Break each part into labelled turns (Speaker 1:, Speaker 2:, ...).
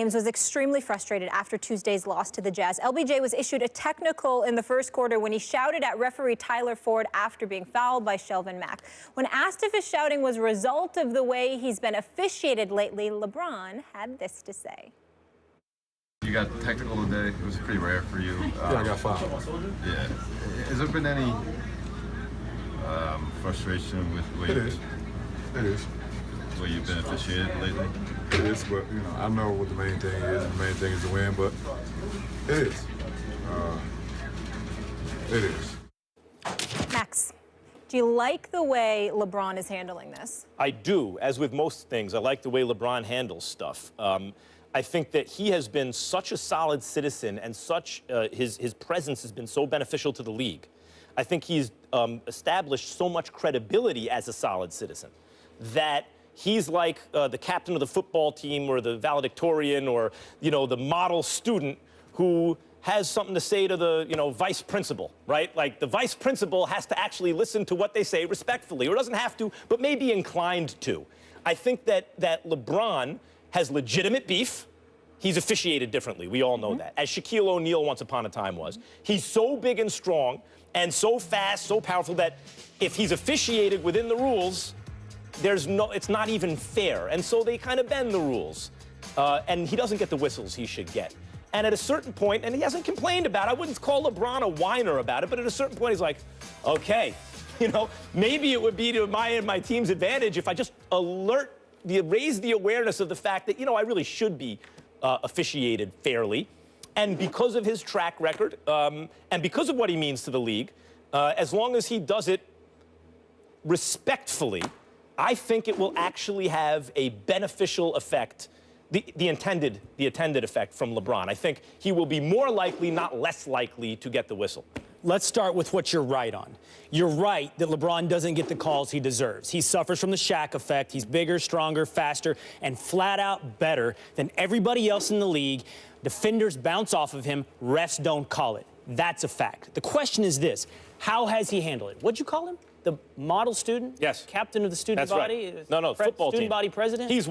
Speaker 1: James was extremely frustrated after Tuesday's loss to the Jazz. LBJ was issued a technical in the first quarter when he shouted at referee Tyler Ford after being fouled by Shelvin Mack. When asked if his shouting was a result of the way he's been officiated lately, LeBron had this to say.
Speaker 2: You got technical today. It was pretty rare for you.
Speaker 3: Yeah, I got fouled.
Speaker 2: Yeah. Has there been any frustration with the way
Speaker 3: It is.
Speaker 2: The way you've been officiated lately?
Speaker 3: It is, but I know what the main thing is. The main thing is to win, but it is. It is.
Speaker 1: Max, do you like the way LeBron is handling this?
Speaker 4: I do. As with most things, I like the way LeBron handles stuff. I think that he has been such a solid citizen, and his presence has been so beneficial to the league. I think he's established so much credibility as a solid citizen that he's like the captain of the football team or the valedictorian or, the model student who has something to say to the, vice principal, right? Like the vice principal has to actually listen to what they say respectfully, or doesn't have to, but may be inclined to. I think that LeBron has legitimate beef. He's officiated differently. We all know that. As Shaquille O'Neal once upon a time was. He's so big and strong and so fast, so powerful that if he's officiated within the rules, it's not even fair. And so they kind of bend the rules. And he doesn't get the whistles he should get. And at a certain point, and he hasn't complained about it, I wouldn't call LeBron a whiner about it, but at a certain point he's like, okay, maybe it would be to my and my team's advantage if I just raise the awareness of the fact that, I really should be officiated fairly. And because of his track record, and because of what he means to the league, as long as he does it respectfully, I think it will actually have a beneficial effect, the intended effect from LeBron. I think he will be more likely, not less likely, to get the whistle.
Speaker 5: Let's start with what you're right on. You're right that LeBron doesn't get the calls he deserves. He suffers from the Shaq effect. He's bigger, stronger, faster, and flat out better than everybody else in the league. Defenders bounce off of him. Refs don't call it. That's a fact. The question is this: how has he handled it? What'd you call him? The model student?
Speaker 4: Yes.
Speaker 5: Captain of the student
Speaker 4: That's
Speaker 5: body?
Speaker 4: Right. No, football team.
Speaker 5: Student body president?
Speaker 4: He's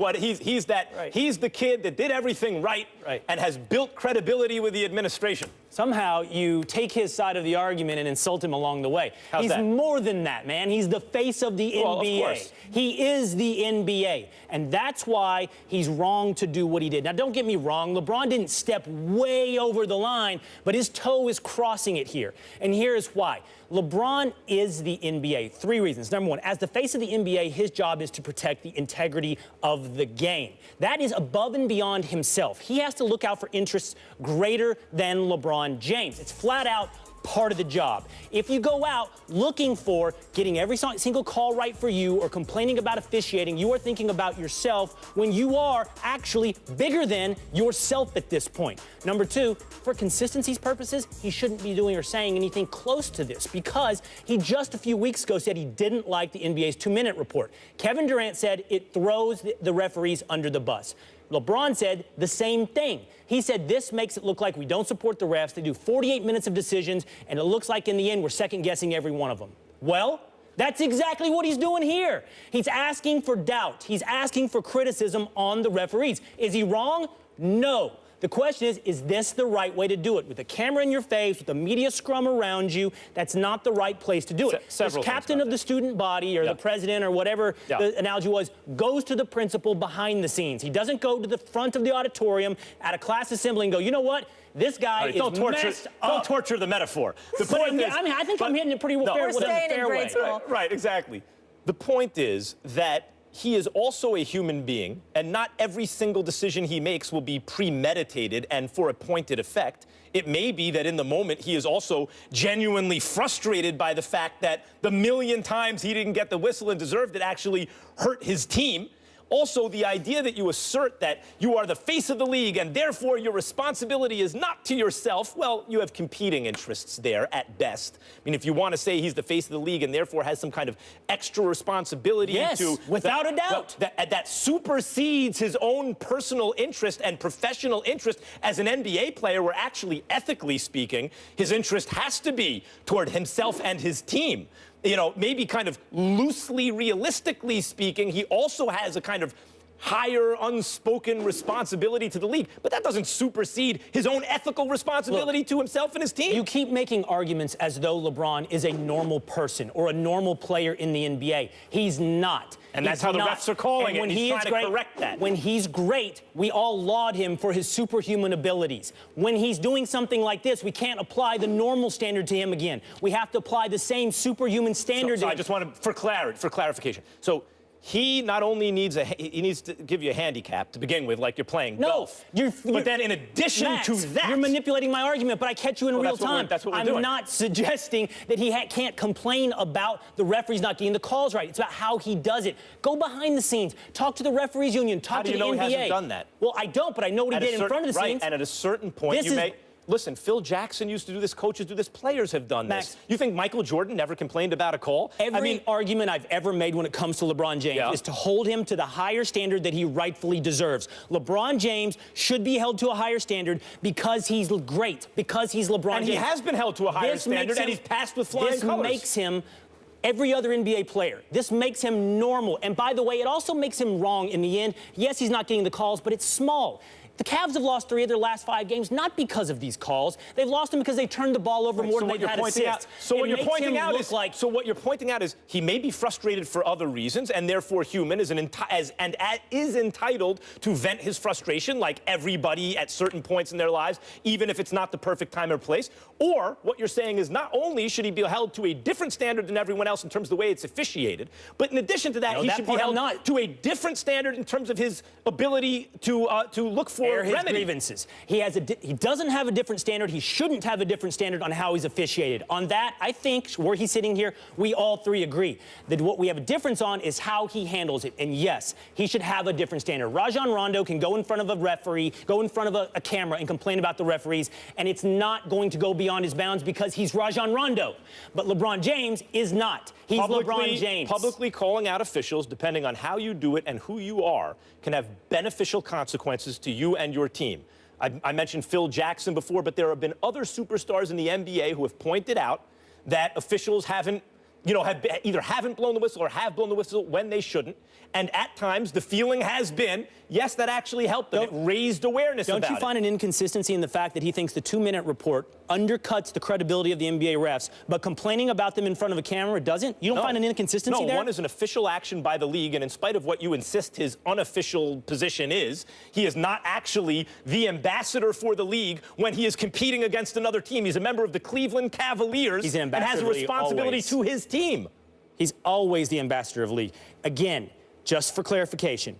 Speaker 4: the kid that did everything right and has built credibility with the administration.
Speaker 5: Somehow you take his side of the argument and insult him along the way.
Speaker 4: How's that?
Speaker 5: He's more than that, man. He's the face of the NBA.
Speaker 4: Of course.
Speaker 5: He is the NBA. And that's why he's wrong to do what he did. Now, don't get me wrong. LeBron didn't step way over the line, but his toe is crossing it here. And here's why. LeBron is the NBA. 3 reasons. Number 1, as the face of the NBA, his job is to protect the integrity of the game. That is above and beyond himself. He has to look out for interests greater than LeBron James. It's flat out part of the job. If you go out looking for getting every single call right for you or complaining about officiating, you are thinking about yourself when you are actually bigger than yourself at this point. Number 2, for consistency's purposes, he shouldn't be doing or saying anything close to this because he just a few weeks ago said he didn't like the NBA's 2-minute report. Kevin Durant said it throws the referees under the bus. LeBron said the same thing. He said this makes it look like we don't support the refs. They do 48 minutes of decisions, and it looks like in the end we're second-guessing every one of them. Well, that's exactly what he's doing here. He's asking for doubt. He's asking for criticism on the referees. Is he wrong? No. The question is this the right way to do it? With the camera in your face, with the media scrum around you, that's not the right place to do it. The captain of the student body or the president or whatever the analogy was goes to the principal behind the scenes. He doesn't go to the front of the auditorium at a class assembly and go, you know what? This guy is messed up.
Speaker 4: Don't torture the metaphor. The point is,
Speaker 5: I think I'm hitting it pretty fair way.
Speaker 4: Right, exactly. The point is that he is also a human being, and not every single decision he makes will be premeditated and for a pointed effect. It may be that in the moment he is also genuinely frustrated by the fact that the 1,000,000 times he didn't get the whistle and deserved it actually hurt his team. Also, the idea that you assert that you are the face of the league and therefore your responsibility is not to yourself, well, you have competing interests there at best. I mean, if you want to say he's the face of the league and therefore has some kind of extra responsibility
Speaker 5: without a doubt,
Speaker 4: that supersedes his own personal interest and professional interest as an NBA player, where actually, ethically speaking, his interest has to be toward himself and his team. Maybe kind of loosely, realistically speaking, he also has a kind of higher unspoken responsibility to the league, but that doesn't supersede his own ethical responsibility to himself and his team.
Speaker 5: You keep making arguments as though LeBron is a normal person or a normal player in the NBA. He's not.
Speaker 4: And that's how the refs are calling it.
Speaker 5: When
Speaker 4: He's
Speaker 5: he is
Speaker 4: trying to correct that.
Speaker 5: When he's great, we all laud him for his superhuman abilities. When he's doing something like this, we can't apply the normal standard to him again. We have to apply the same superhuman standard.
Speaker 4: So I just want to, for clarification. So he not only needs he needs to give you a handicap to begin with, like you're playing golf. But then in addition
Speaker 5: Max,
Speaker 4: to that,
Speaker 5: you're manipulating my argument, but I catch you in real time.
Speaker 4: That's what we're doing.
Speaker 5: I'm not suggesting that he can't complain about the referees not getting the calls right. It's about how he does it. Go behind the scenes. Talk to the referees union. Talk to the NBA.
Speaker 4: How do you know he hasn't done that?
Speaker 5: Well, I don't, but I know what he did in front of the scenes.
Speaker 4: And at a certain point, listen, Phil Jackson used to do this, coaches do this, players have done this. You think Michael Jordan never complained about a call?
Speaker 5: Every argument I've ever made when it comes to LeBron James is to hold him to the higher standard that he rightfully deserves. LeBron James should be held to a higher standard because he's great, because he's LeBron James.
Speaker 4: And he has been held to a higher standard, and he's passed with flying colors.
Speaker 5: This makes him every other NBA player. This makes him normal. And by the way, it also makes him wrong in the end. Yes, he's not getting the calls, but it's small. The Cavs have lost 3 of their last 5 games, not because of these calls. They've lost them because they turned the ball over more than they've had assists.
Speaker 4: So what you're pointing out is he may be frustrated for other reasons, and therefore human is entitled to vent his frustration like everybody at certain points in their lives, even if it's not the perfect time or place. Or what you're saying is not only should he be held to a different standard than everyone else in terms of the way it's officiated, but in addition to that, he should be held to a different standard in terms of his ability to look for
Speaker 5: his grievances. He doesn't have a different standard. He shouldn't have a different standard on how he's officiated. On that, I think, where he's sitting here, we all three agree that what we have a difference on is how he handles it. And yes, he should have a different standard. Rajon Rondo can go in front of a referee, go in front of a camera and complain about the referees, and it's not going to go beyond his bounds because he's Rajon Rondo. But LeBron James is not. He's LeBron James.
Speaker 4: Publicly calling out officials, depending on how you do it and who you are, can have beneficial consequences to you and your team. I mentioned Phil Jackson before, but there have been other superstars in the NBA who have pointed out that officials haven't either haven't blown the whistle or have blown the whistle when they shouldn't. And at times, the feeling has been, yes, that actually helped them. It raised awareness about it.
Speaker 5: Don't you find an inconsistency in the fact that he thinks the 2-minute report undercuts the credibility of the NBA refs, but complaining about them in front of a camera doesn't? You don't find an inconsistency there?
Speaker 4: No, one is an official action by the league, and in spite of what you insist his unofficial position is, he is not actually the ambassador for the league when he is competing against another team. He's a member of the Cleveland Cavaliers and has a responsibility to his team.
Speaker 5: He's always the ambassador of the league. Again, just for clarification,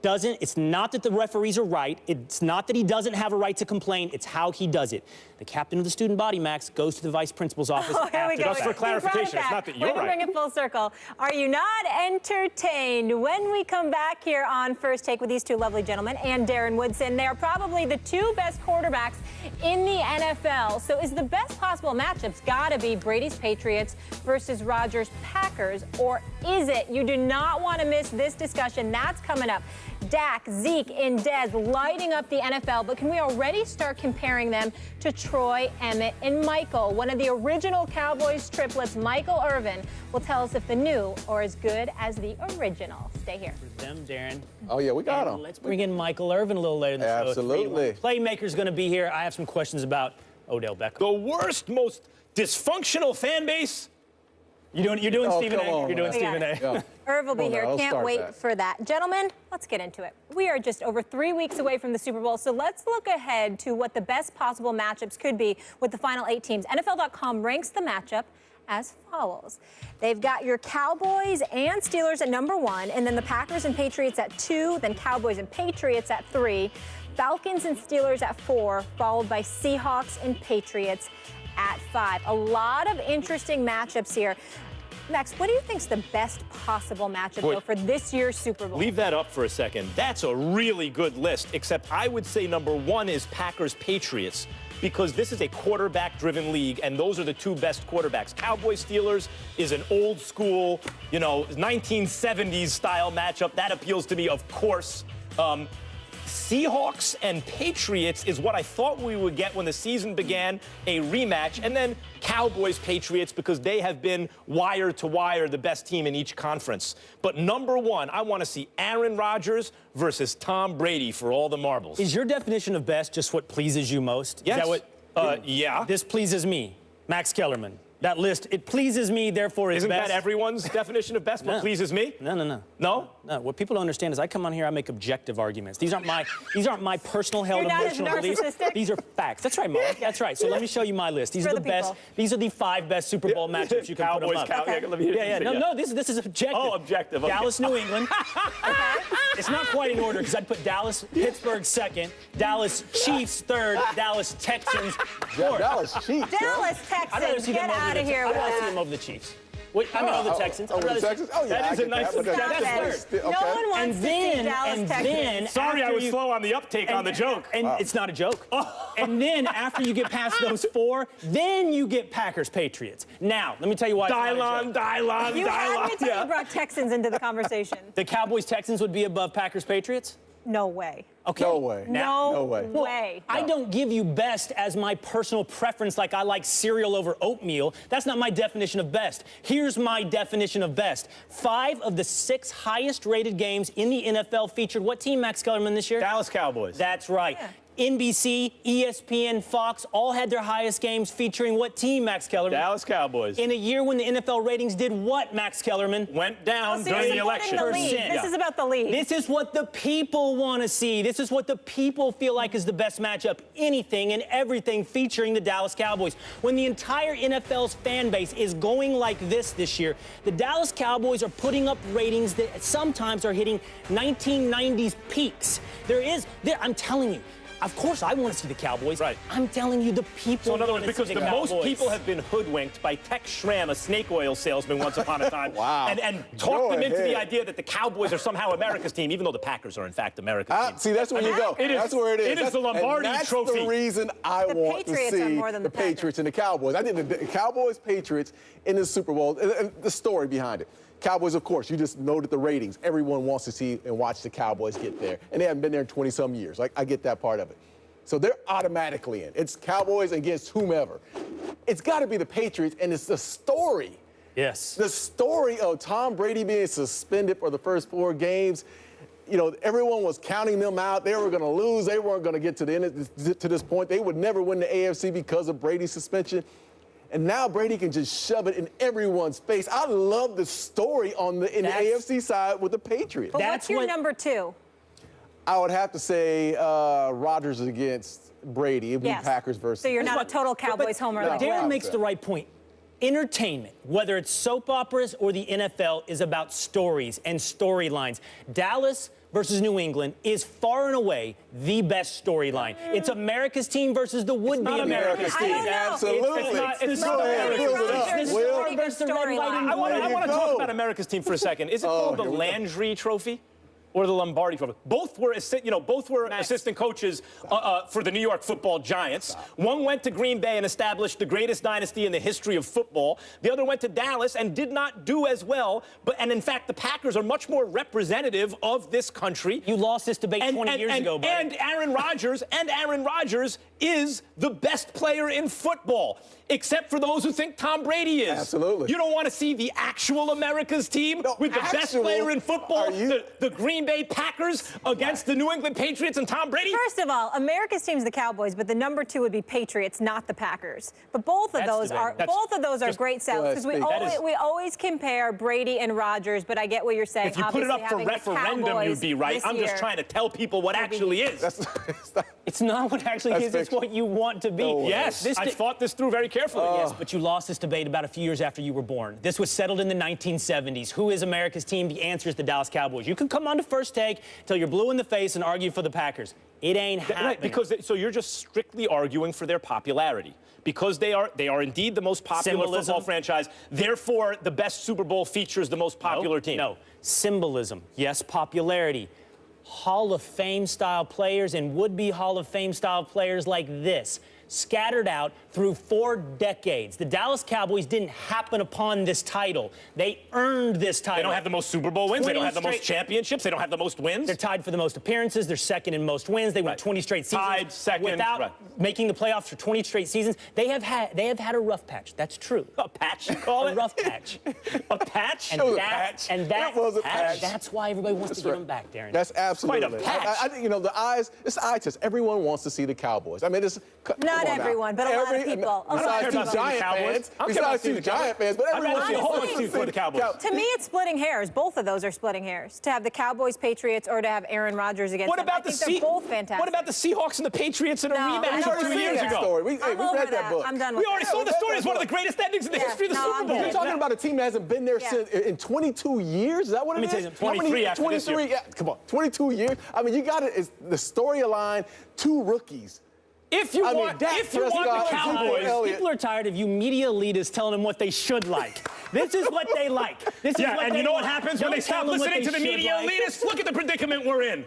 Speaker 5: it's not that the referees are right. It's not that he doesn't have a right to complain. It's how he does it. The captain of the student body, Max, goes to the vice principal's office after.
Speaker 4: Just for clarification, it's not that you're right.
Speaker 1: We're going to bring it full circle. Are you not entertained? When we come back here on First Take with these two lovely gentlemen and Darren Woodson, they are probably the 2 best quarterbacks in the NFL. So is the best possible matchups got to be Brady's Patriots versus Rodgers' Packers, or is it? You do not want to miss this discussion. That's coming up. Dak, Zeke, and Dez lighting up the NFL, but can we already start comparing them to Troy, Emmett, and Michael? One of the original Cowboys triplets, Michael Irvin, will tell us if the new are as good as the original. Stay here.
Speaker 5: For them, Darren.
Speaker 6: Oh, yeah, we got him.
Speaker 5: Let's bring in Michael Irvin a little later in the show.
Speaker 6: Absolutely.
Speaker 5: Playmaker's going to be here. I have some questions about Odell Beckham.
Speaker 4: The worst, most dysfunctional fan base.
Speaker 5: You're doing Stephen A. You're doing Stephen A.
Speaker 6: Yeah.
Speaker 1: Irv will be here. Can't wait
Speaker 6: that.
Speaker 1: for that. Gentlemen, let's get into it. We are just over 3 weeks away from the Super Bowl, so let's look ahead to what the best possible matchups could be with the final 8 teams. NFL.com ranks the matchup as follows. They've got your Cowboys and Steelers at number 1, and then the Packers and Patriots at 2, then Cowboys and Patriots at 3, Falcons and Steelers at 4, followed by Seahawks and Patriots at 5. A lot of interesting matchups here. Max, what do you think's the best possible matchup, though, for this year's Super Bowl?
Speaker 4: Leave that up for a second. That's a really good list, except I would say number 1 is Packers-Patriots, because this is a quarterback-driven league, and those are the 2 best quarterbacks. Cowboys-Steelers is an old-school, 1970s style matchup. That appeals to me, of course. Seahawks and Patriots is what I thought we would get when the season began, a rematch, and then Cowboys-Patriots because they have been wire to wire the best team in each conference. But number one, I want to see Aaron Rodgers versus Tom Brady for all the marbles.
Speaker 5: Is your definition of best just what pleases you most?
Speaker 4: Yes.
Speaker 5: Is that what?
Speaker 4: Yeah.
Speaker 5: This pleases me, Max Kellerman. That list, it pleases me, therefore is
Speaker 4: Isn't
Speaker 5: best.
Speaker 4: that everyone's definition of best? What
Speaker 5: No.
Speaker 4: pleases me?
Speaker 5: No.
Speaker 4: No?
Speaker 5: No, what people don't understand is I come on here, I make objective arguments. These aren't my personal held
Speaker 1: You're not as
Speaker 5: emotional beliefs.
Speaker 1: narcissistic?
Speaker 5: These are facts. That's right, Mom. That's right. So let me show you my list. These
Speaker 1: For
Speaker 5: are
Speaker 1: the
Speaker 5: the best.
Speaker 1: people.
Speaker 5: These are the 5 best Super Bowl matchups you can put them up.
Speaker 1: Okay.
Speaker 5: No, this is objective.
Speaker 4: Oh, objective, okay.
Speaker 5: Dallas, New England. It's not quite in order because I'd put Dallas, Pittsburgh second, Dallas Chiefs third, Dallas Texans fourth.
Speaker 6: Dallas Chiefs.
Speaker 1: Dallas,
Speaker 5: I'd rather
Speaker 1: Texans,
Speaker 5: see
Speaker 1: get
Speaker 5: them over
Speaker 1: out
Speaker 5: the
Speaker 1: of here
Speaker 5: I'd
Speaker 1: with
Speaker 5: rather see
Speaker 1: that.
Speaker 5: them over the Chiefs. Wait, I mean, over the Texans.
Speaker 6: Over the Texans? Oh, yeah.
Speaker 4: That is a nice
Speaker 6: but
Speaker 1: Stop
Speaker 6: that's
Speaker 1: it.
Speaker 6: okay.
Speaker 1: No one wants to see Dallas, Texans.
Speaker 4: Sorry, I
Speaker 5: after
Speaker 4: was
Speaker 5: you-
Speaker 4: slow on the uptake on the joke.
Speaker 5: And it's not a joke. And then after you get past those 4, then you get Packers Patriots. Now, let me tell you why.
Speaker 4: Dylon.
Speaker 1: You had me till
Speaker 4: Yeah.
Speaker 1: you brought Texans into the conversation.
Speaker 5: The Cowboys Texans would be above Packers Patriots?
Speaker 1: No way.
Speaker 5: Okay.
Speaker 6: No way.
Speaker 1: No
Speaker 6: way.
Speaker 1: way.
Speaker 5: I don't give you best as my personal preference like I like cereal over oatmeal. That's not my definition of best. Here's my definition of best. 5 of the 6 highest rated games in the NFL featured what team, Max Kellerman, this year?
Speaker 4: Dallas Cowboys.
Speaker 5: That's right.
Speaker 1: Yeah.
Speaker 5: NBC, ESPN, Fox all had their highest games featuring what team, Max Kellerman?
Speaker 4: Dallas Cowboys.
Speaker 5: In a year when the NFL ratings did what, Max Kellerman?
Speaker 4: Went down
Speaker 1: So you're
Speaker 4: during the
Speaker 1: supporting
Speaker 4: election.
Speaker 1: the league.
Speaker 5: Percent.
Speaker 1: This is about the league.
Speaker 5: This is what the people want to see. This is what the people feel like is the best matchup. Anything and everything featuring the Dallas Cowboys. When the entire NFL's fan base is going like this year, the Dallas Cowboys are putting up ratings that sometimes are hitting 1990s peaks. I'm telling you, of course I want to see the Cowboys.
Speaker 4: Right.
Speaker 5: I'm telling you, the people
Speaker 4: So in other
Speaker 5: want
Speaker 4: words,
Speaker 5: to
Speaker 4: because
Speaker 5: see
Speaker 4: the most
Speaker 5: Cowboys.
Speaker 4: people have been hoodwinked by Tex Schramm, a snake oil salesman once upon a time,
Speaker 6: Wow.
Speaker 4: and talked
Speaker 6: Go
Speaker 4: them into the
Speaker 6: ahead.
Speaker 4: idea that the Cowboys are somehow America's team, even though the Packers are in fact America's team.
Speaker 6: See, that's where you go.
Speaker 4: It is-
Speaker 6: That's where it is.
Speaker 4: it is the Lombardi
Speaker 6: and that's
Speaker 4: Trophy.
Speaker 6: the reason I
Speaker 1: The
Speaker 6: want to
Speaker 1: Patriots are
Speaker 6: see
Speaker 1: more than the Packers.
Speaker 6: Patriots and the Cowboys. I think the Cowboys, Patriots in the Super Bowl, and the story behind it. Cowboys, of course, you just noted the ratings. Everyone wants to see and watch the Cowboys get there. And they haven't been there in 20-some years. I get that part of it. So they're automatically in. It's Cowboys against whomever. It's got to be the Patriots, and it's the story.
Speaker 5: Yes.
Speaker 6: The story of Tom Brady being suspended for the first 4 games. You know, everyone was counting them out. They were going to lose. They weren't going to get to the end to this point. They would never win the AFC because of Brady's suspension. And now Brady can just shove it in everyone's face. I love the story in the AFC side with the Patriots.
Speaker 1: But what's your number 2?
Speaker 6: I would have to say Rodgers against Brady. It'd be
Speaker 1: Yes.
Speaker 6: Packers versus.
Speaker 1: So you're not a total Cowboys homer like
Speaker 5: Darren
Speaker 1: Will.
Speaker 5: makes the right point. Entertainment, whether it's soap operas or the NFL, is about stories and storylines. Dallas versus New England is far and away the best storyline. It's America's team versus the would-be
Speaker 4: not
Speaker 5: America's
Speaker 4: America's
Speaker 1: I
Speaker 5: team.
Speaker 1: don't know.
Speaker 6: Absolutely.
Speaker 4: It's not
Speaker 6: Go ahead,
Speaker 4: America's
Speaker 6: build it
Speaker 4: team.
Speaker 6: up.
Speaker 1: It's
Speaker 6: Will.
Speaker 1: pretty good storyline.
Speaker 4: I want
Speaker 6: There
Speaker 4: to
Speaker 6: you
Speaker 4: talk
Speaker 6: go.
Speaker 4: about America's team for a second. Is it called the
Speaker 6: here we go.
Speaker 4: Landry Trophy? Or the Lombardi Trophy. Both were assistant coaches for the New York Football Giants. One went to Green Bay and established the greatest dynasty in the history of football. The other went to Dallas and did not do as well. And in fact, the Packers are much more representative of this country.
Speaker 5: You lost this debate 20 years ago, buddy.
Speaker 4: And Aaron Rodgers is the best player in football, except for those who think Tom Brady is.
Speaker 6: Absolutely.
Speaker 4: You don't want to see the actual America's team
Speaker 6: No,
Speaker 4: with the best
Speaker 6: actual?
Speaker 4: player in football,
Speaker 6: Are you-
Speaker 4: the Green Bay Packers against the New England Patriots and Tom Brady?
Speaker 1: First of all, America's team's the Cowboys, but the number 2 would be Patriots, not the Packers. But both of
Speaker 5: That's
Speaker 1: those
Speaker 5: debatable.
Speaker 1: are great sells because we
Speaker 6: speak.
Speaker 1: we always compare Brady and Rodgers. But I get what you're saying.
Speaker 4: If you put it
Speaker 1: Obviously,
Speaker 4: up for
Speaker 1: having the
Speaker 4: referendum,
Speaker 1: Cowboys
Speaker 4: you'd be right.
Speaker 1: this
Speaker 4: I'm just
Speaker 1: year-
Speaker 4: trying to tell people what actually is.
Speaker 5: It's not what actually
Speaker 6: That's
Speaker 5: is, it's
Speaker 6: fiction.
Speaker 5: what you want to be.
Speaker 6: No way.
Speaker 4: Yes,
Speaker 5: This
Speaker 4: I
Speaker 5: di-
Speaker 4: thought this through very carefully.
Speaker 5: Yes, but you lost this debate about a few years after you were born. This was settled in the 1970s. Who is America's team? The answer is the Dallas Cowboys. You can come on to First Take till you're blue in the face and argue for the Packers. It ain't happening.
Speaker 4: Right, because so you're just strictly arguing for their popularity. Because they are indeed the most popular
Speaker 5: Symbolism.
Speaker 4: football franchise. Therefore, the best Super Bowl features the most popular team.
Speaker 5: No. Symbolism. Yes, popularity. Hall of Fame style players and would-be Hall of Fame style players like this. scattered out through 4 decades. The Dallas Cowboys didn't happen upon this title. They earned this title.
Speaker 4: They don't have the most Super Bowl wins. They don't have the most championships. They don't have the most wins.
Speaker 5: They're tied for the most appearances. They're second in most wins. They won 20 straight seasons.
Speaker 4: Tied second.
Speaker 5: Without making the playoffs for 20 straight seasons. They have had a rough patch. That's true.
Speaker 4: A patch, you call it?
Speaker 5: A rough patch.
Speaker 4: A patch?
Speaker 5: And
Speaker 6: It was a patch. It was a patch.
Speaker 5: That's why everybody wants to get them back, Darren.
Speaker 6: That's absolutely
Speaker 4: Quite a patch.
Speaker 6: I think, you know, it's the eye test. Everyone wants to see the Cowboys. I mean, it's
Speaker 1: Not everyone, but a lot of people.
Speaker 6: Besides two Giant fans. Besides two Giant fans, but everyone
Speaker 4: I'd rather see a whole bunch of
Speaker 1: Honestly,
Speaker 4: teams for the Cowboys.
Speaker 1: To me, it's splitting hairs. Both of those are splitting hairs. To have the Cowboys, Patriots, or to have Aaron Rodgers against
Speaker 4: What
Speaker 1: them.
Speaker 4: about
Speaker 1: I think they're both fantastic.
Speaker 4: What about the Seahawks and the Patriots in a
Speaker 1: No, I
Speaker 4: rematch
Speaker 1: don't
Speaker 4: of 2
Speaker 1: wanna
Speaker 4: years
Speaker 1: see that
Speaker 4: ago?
Speaker 6: Story. We
Speaker 1: I'm
Speaker 6: read
Speaker 1: over
Speaker 6: that book.
Speaker 1: I'm done
Speaker 4: We
Speaker 1: with
Speaker 4: already
Speaker 1: that.
Speaker 4: saw the story. It's one of the greatest endings in the history of the
Speaker 1: no,
Speaker 4: Super
Speaker 1: I'm
Speaker 4: Bowl.
Speaker 1: good.
Speaker 6: You're talking about a team that hasn't been there since in 22 years. Is that what it is?
Speaker 5: Let me tell you,
Speaker 4: 23 after this year.
Speaker 6: 23. Yeah, come on, 22 years. I mean, you got it. It's the storyline. 2 rookies.
Speaker 4: If you want the Cowboys,
Speaker 5: People are tired of you media elitists telling them what they should like. This is what they like. This is
Speaker 4: Yeah,
Speaker 5: what
Speaker 4: and
Speaker 5: they
Speaker 4: you know what
Speaker 5: want.
Speaker 4: happens when
Speaker 5: Don't
Speaker 4: they stop
Speaker 5: tell them what
Speaker 4: listening to the
Speaker 5: they should
Speaker 4: media
Speaker 5: like.
Speaker 4: elitists? Look at the predicament we're in.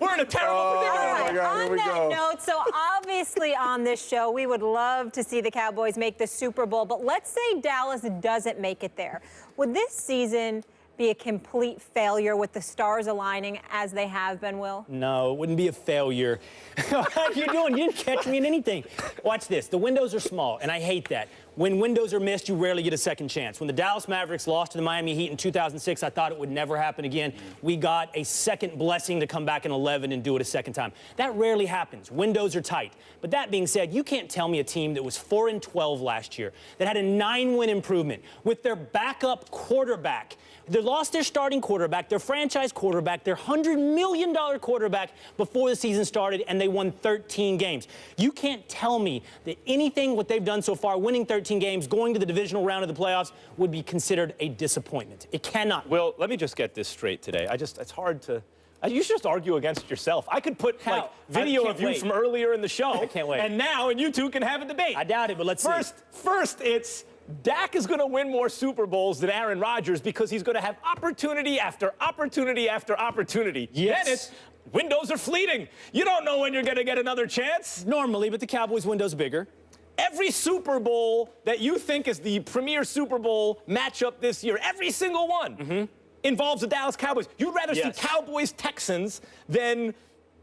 Speaker 4: We're in a terrible
Speaker 1: All
Speaker 4: predicament.
Speaker 1: right,
Speaker 6: God, here
Speaker 1: on
Speaker 6: we
Speaker 1: that
Speaker 6: go.
Speaker 1: note, so obviously on this show, we would love to see the Cowboys make the Super Bowl, but let's say Dallas doesn't make it there. Would this season be a complete failure with the stars aligning as they have been, Will?
Speaker 5: No, it wouldn't be a failure. How you doing? You didn't catch me in anything. Watch this. The windows are small, and I hate that. When windows are missed, you rarely get a second chance. When the Dallas Mavericks lost to the Miami Heat in 2006, I thought it would never happen again. We got a second blessing to come back in 11 and do it a second time. That rarely happens. Windows are tight. But that being said, you can't tell me a team that was 4-12 last year, that had a 9-win improvement with their backup quarterback. They lost their starting quarterback, their franchise quarterback, their $100 million quarterback before the season started, and they won 13 games. You can't tell me that anything what they've done so far, winning 13 games, going to the divisional round of the playoffs, would be considered a disappointment. It cannot.
Speaker 4: Will, let me just get this straight today. It's hard to. You should just argue against yourself. I could put
Speaker 5: How?
Speaker 4: video
Speaker 5: I
Speaker 4: of
Speaker 5: can't
Speaker 4: you
Speaker 5: wait.
Speaker 4: from earlier in the show.
Speaker 5: I can't wait.
Speaker 4: And now, and you two can have a debate.
Speaker 5: I doubt it, but let's see.
Speaker 4: First, it's Dak is going to win more Super Bowls than Aaron Rodgers because he's going to have opportunity after opportunity after opportunity.
Speaker 5: Yes.
Speaker 4: Then it's windows are fleeting. You don't know when you're going to get another chance.
Speaker 5: Normally, but the Cowboys' window's bigger.
Speaker 4: Every Super Bowl that you think is the premier Super Bowl matchup this year, every single one involves the Dallas Cowboys. You'd rather see Cowboys-Texans than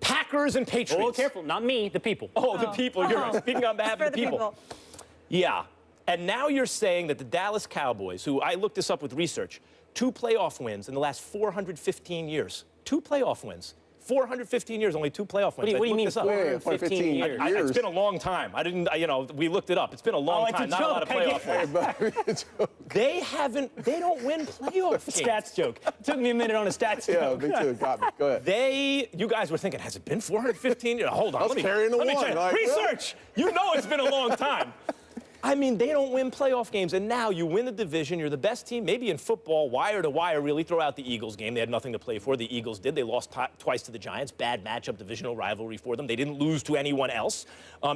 Speaker 4: Packers and Patriots.
Speaker 5: Oh, careful. Not me, the people.
Speaker 4: Oh, the people. You're speaking on behalf
Speaker 1: For
Speaker 4: of the people. Yeah. And now you're saying that the Dallas Cowboys, who I looked this up with research, 2 playoff wins in the last 415 years. 2 playoff wins. 415 years, only 2 playoff wins.
Speaker 5: What do you mean,
Speaker 4: Looked this up.
Speaker 5: 415 years?
Speaker 4: It's been a long time. I didn't, we looked it up. It's been a long time. Not a lot of playoff wins. They don't win playoff games.
Speaker 5: Stats joke. Took me a minute on a stats joke.
Speaker 6: Yeah, me too. Got me. Go ahead.
Speaker 4: You guys were thinking, has it been 415 years? Hold on.
Speaker 6: Let's carry in the
Speaker 4: let me
Speaker 6: one,
Speaker 4: check.
Speaker 6: like,
Speaker 4: Research. You know it's been a long time. I mean, they don't win playoff games, and now you win the division. You're the best team, maybe in football, wire to wire, really. Throw out the Eagles game. They had nothing to play for. The Eagles did. They lost twice to the Giants. Bad matchup, divisional rivalry for them. They didn't lose to anyone else,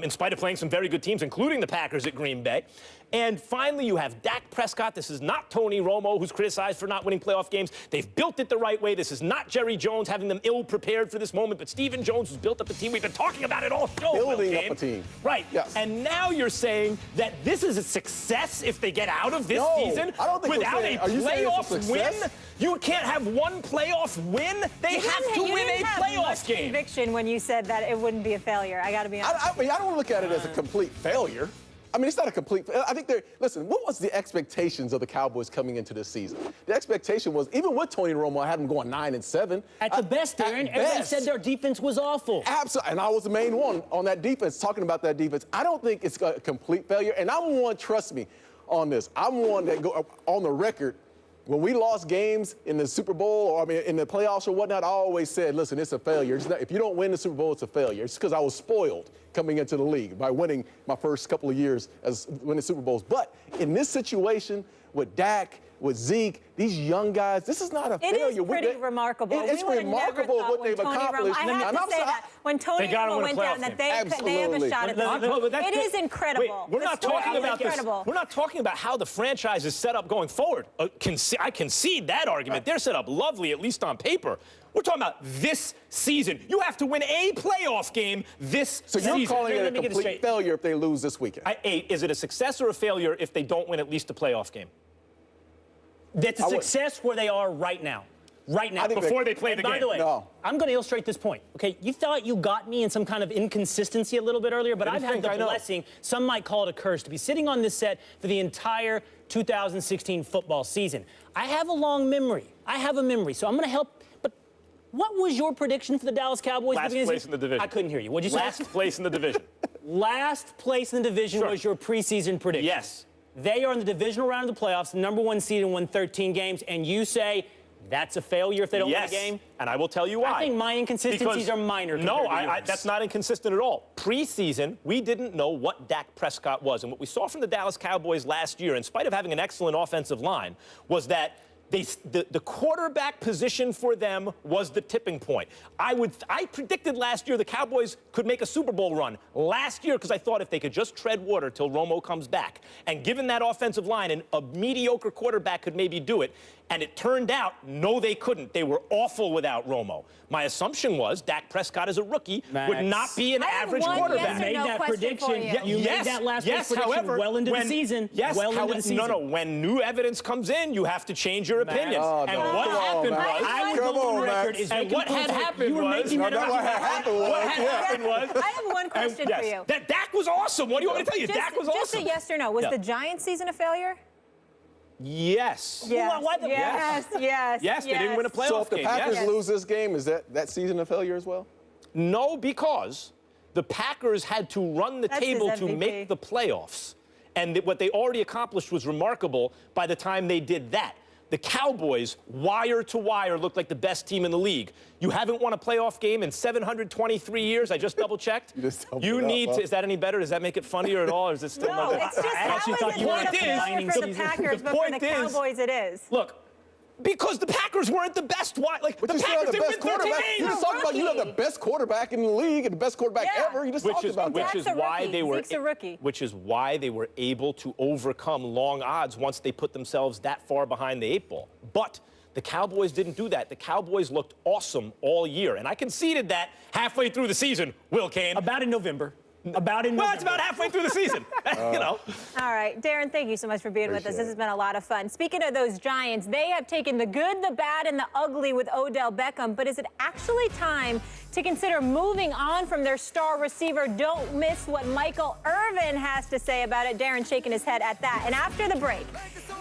Speaker 4: in spite of playing some very good teams, including the Packers at Green Bay. And finally, you have Dak Prescott. This is not Tony Romo, who's criticized for not winning playoff games. They've built it the right way. This is not Jerry Jones having them ill-prepared for this moment, but Stephen Jones, who's built up a team. We've been talking about it all show.
Speaker 6: Building up a team.
Speaker 4: Right.
Speaker 6: Yes.
Speaker 4: And now you're saying that this is a success if they get out of this season
Speaker 6: I don't think
Speaker 4: without
Speaker 6: saying,
Speaker 4: a
Speaker 6: are you saying it's a
Speaker 4: playoff win?
Speaker 6: success?
Speaker 4: You can't have one playoff win. They have to win a playoff game.
Speaker 1: Conviction when you said that it wouldn't be a failure. I got to be honest.
Speaker 6: I mean, I don't look at it as a complete failure. I mean, it's not a complete. I think listen, what was the expectations of the Cowboys coming into this season? The expectation was, even with Tony Romo, I had them going 9-7.
Speaker 5: At the best, Darren, everybody said their defense was awful.
Speaker 6: Absolutely, and I was the main one on that defense, talking about that defense. I don't think it's a complete failure, and I'm one, trust me, on this. I'm one that go on the record. When we lost games in the Super Bowl, or I mean, in the playoffs or whatnot, I always said, listen, it's a failure. If you don't win the Super Bowl, it's a failure. It's because I was spoiled coming into the league by winning my first couple of years as winning Super Bowls. But in this situation with Dak, with Zeke, these young guys, this is not a failure.
Speaker 1: It is pretty remarkable.
Speaker 6: It's remarkable what they've accomplished.
Speaker 1: I have to say that when Tony Romo went down, that they have a shot at this. It is incredible.
Speaker 4: Wait, we're not talking about this.
Speaker 1: Incredible.
Speaker 4: We're not talking about how the franchise is set up going forward. I concede that argument. They're set up lovely, at least on paper. We're talking about this season. You have to win a playoff game this
Speaker 6: So
Speaker 4: season.
Speaker 6: you're calling it
Speaker 5: Let
Speaker 6: a
Speaker 5: me get it
Speaker 6: complete
Speaker 5: straight.
Speaker 6: failure if they lose this weekend?
Speaker 4: Is it a success or a failure if they don't win at least a playoff game?
Speaker 5: That's a
Speaker 6: I would-
Speaker 5: success where they are right now. Right now.
Speaker 6: I think
Speaker 4: Before they play the
Speaker 5: By
Speaker 4: game.
Speaker 5: the way,
Speaker 6: No.
Speaker 5: I'm going to illustrate this point. Okay, you thought you got me in some kind of inconsistency a little bit earlier, but
Speaker 4: What do
Speaker 5: I've
Speaker 4: you
Speaker 5: had
Speaker 4: think
Speaker 5: the
Speaker 4: I know?
Speaker 5: blessing, some might call it a curse, to be sitting on this set for the entire 2016 football season. I have a long memory. I have a memory, so I'm going to help. But what was your prediction for the Dallas Cowboys? at
Speaker 4: Last
Speaker 5: the beginning of
Speaker 4: place in the division.
Speaker 5: I couldn't hear you. What'd you say?
Speaker 4: Last place in the division.
Speaker 5: Last place in the division
Speaker 4: Sure.
Speaker 5: was your preseason prediction.
Speaker 4: Yes.
Speaker 5: They are in the divisional round of the playoffs, the number 1 seed and won 13 games, and you say that's a failure if they don't
Speaker 4: Yes.
Speaker 5: win a game?
Speaker 4: And I will tell you why.
Speaker 5: I think my inconsistencies are minor.
Speaker 4: No,
Speaker 5: compared to yours.
Speaker 4: that's not inconsistent at all. Preseason, we didn't know what Dak Prescott was. And what we saw from the Dallas Cowboys last year, in spite of having an excellent offensive line, was that the quarterback position for them was the tipping point. I predicted last year the Cowboys could make a Super Bowl run last year because I thought if they could just tread water till Romo comes back, and given that offensive line, and a mediocre quarterback could maybe do it. And it turned out, no, they couldn't. They were awful without Romo. My assumption was Dak Prescott as a rookie
Speaker 5: Max.
Speaker 4: would not be an
Speaker 1: I have
Speaker 4: average
Speaker 1: one
Speaker 4: quarterback.
Speaker 1: yes or
Speaker 5: made
Speaker 1: no
Speaker 5: that
Speaker 1: question for
Speaker 5: prediction.
Speaker 1: you.
Speaker 5: You made that last place prediction
Speaker 4: however,
Speaker 5: well into the
Speaker 4: when-
Speaker 5: season.
Speaker 4: Yes,
Speaker 5: well into the season.
Speaker 4: No, when new evidence comes in, you have to change your opinion.
Speaker 6: Oh,
Speaker 4: and
Speaker 6: no.
Speaker 4: what
Speaker 6: Come on,
Speaker 4: happened
Speaker 6: Max.
Speaker 4: was,
Speaker 5: I would
Speaker 6: Come
Speaker 5: go on
Speaker 6: on,
Speaker 5: record
Speaker 6: Max.
Speaker 5: as
Speaker 4: and
Speaker 5: making
Speaker 4: what had
Speaker 5: proof that
Speaker 4: happened
Speaker 5: you were
Speaker 4: was,
Speaker 5: making that
Speaker 6: what
Speaker 5: argument.
Speaker 6: had happened was,
Speaker 4: what had happened was,
Speaker 1: I have one question
Speaker 4: yes,
Speaker 1: for you.
Speaker 4: that Dak was awesome. What do you want me to tell you? Dak was
Speaker 1: Just
Speaker 4: awesome.
Speaker 1: a yes or no. Was
Speaker 4: Yeah.
Speaker 1: the Giants season a failure?
Speaker 4: Yes.
Speaker 5: why the-
Speaker 1: yes, yes,
Speaker 4: Yes, they didn't win a playoff
Speaker 6: So if the
Speaker 4: game.
Speaker 6: Packers
Speaker 4: Yes.
Speaker 6: lose this game, is that season a failure as well?
Speaker 4: No, because the Packers had to run the
Speaker 1: That's his
Speaker 4: table to
Speaker 1: MVP.
Speaker 4: make the playoffs. And what they already accomplished was remarkable by the time they did that. The Cowboys, wire to wire, looked like the best team in the league. You haven't won a playoff game in 723 years. I just double-checked.
Speaker 6: You just doubled
Speaker 4: You
Speaker 6: it up,
Speaker 4: need
Speaker 6: huh?
Speaker 4: to. Is that any better? Does that make it funnier at all, or is it still
Speaker 1: No,
Speaker 4: not?
Speaker 1: it's just
Speaker 5: I
Speaker 1: how
Speaker 5: actually
Speaker 1: is
Speaker 5: thought
Speaker 1: it
Speaker 5: you
Speaker 1: not
Speaker 5: wanted
Speaker 1: a
Speaker 5: to
Speaker 1: failure
Speaker 5: combining
Speaker 1: for the
Speaker 5: season.
Speaker 1: Packers,
Speaker 4: The
Speaker 1: but for
Speaker 4: point
Speaker 1: the
Speaker 4: is-
Speaker 1: Cowboys it is.
Speaker 4: Look, because the Packers weren't the best. Why? Like
Speaker 6: But
Speaker 4: the
Speaker 6: you still
Speaker 4: Packers
Speaker 6: have the
Speaker 4: didn't
Speaker 6: best
Speaker 4: win 13
Speaker 6: quarterback. You
Speaker 4: games.
Speaker 6: just talked about you have the
Speaker 1: Rookie.
Speaker 6: best quarterback in the league and the best quarterback
Speaker 1: Yeah.
Speaker 6: ever. You just talked about that.
Speaker 1: Dak's a rookie.
Speaker 4: Which is why they were able to overcome long odds once they put themselves that far behind the 8 ball. But the Cowboys didn't do that. The Cowboys looked awesome all year, and I conceded that halfway through the season. Will Kane.
Speaker 5: About in November. About in
Speaker 4: Well,
Speaker 5: November.
Speaker 4: it's about halfway through the season. You know.
Speaker 1: All right, Darren, thank you so much for being with us.
Speaker 6: Appreciate
Speaker 1: This has been a lot of fun. Speaking of those Giants, they have taken the good, the bad, and the ugly with Odell Beckham, but is it actually time to consider moving on from their star receiver? Don't miss what Michael Irvin has to say about it. Darren shaking his head at that. And after the break,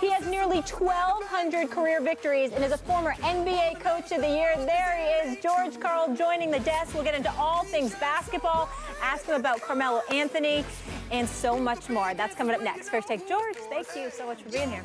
Speaker 1: he has nearly 1,200 career victories and is a former NBA Coach of the Year. There he is, George Karl joining the desk. We'll get into all things basketball, ask him about Carmelo Anthony, and so much more. That's coming up next. First Take George, thank you so much for being here.